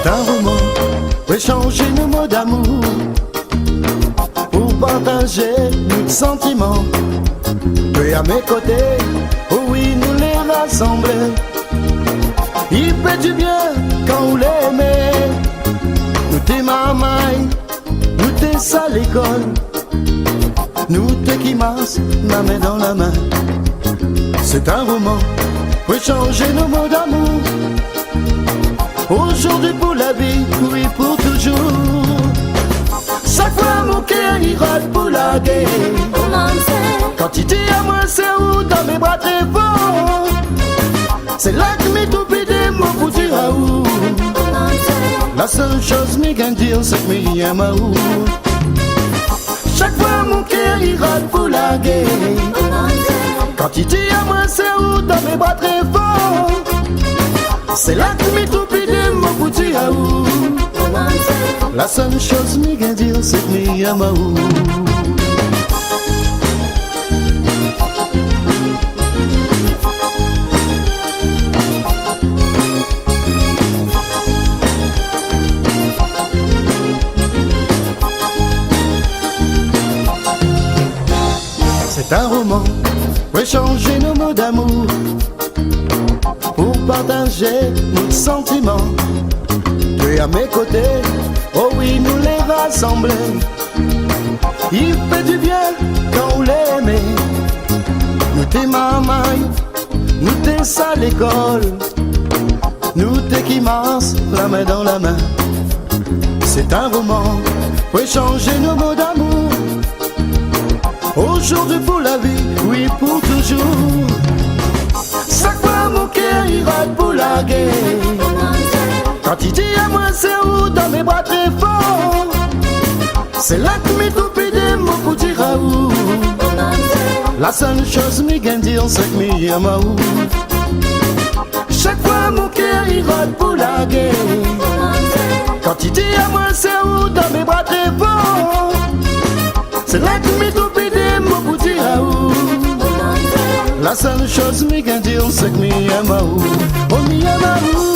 C'est un roman pour échanger nos mots d'amour, pour partager nos sentiments. Tu es à mes côtés, oh oui, nous les rassembler. Il fait du bien quand on l'aimait. Nous t'es mamaille, nous t'es à l'école, nous t'es qui masse, la main dans la main. C'est un roman pour échanger nos mots d'amour, aujourd'hui pour la vie, oui pour toujours. Chaque fois mon cœur il râle pour la guerre. Quand il dit à moi c'est où dans mes bras très forts, c'est là que mes tout des mots pour dire à où. La seule chose me gagne dire c'est que me aime à où. Chaque fois mon cœur il râle pour la guerre. Quand il dit à moi c'est où dans mes bras très forts, c'est là que mes tout des mots pour dire à où. La seule chose me gagne dire c'est que me aime à où. C'est un roman pour échanger nos mots d'amour, pour partager nos sentiments. Tu es à mes côtés, oh oui, nous les rassembler. Il fait du bien quand on l'aimait. Nous t'es mamaille, nous t'es à l'école, nous t'es qui masse, la main dans la main. C'est un roman pour échanger nos mots d'amour, aujourd'hui pour la vie, oui pour toujours. Chaque fois mon cœur il râle pour la guerre. Quand il dit à moi c'est où dans mes bras très forts, c'est là que mes tout des mots pour dire à où. La seule chose me gagne dire c'est que me aime à où. Chaque fois mon cœur il râle pour la guerre. Quand il dit à moi c'est où dans mes bras très forts, c'est là que mes tout des mots pour dire à où. La seule chose me gagne dire c'est que me aime à où. Oh me aime à où.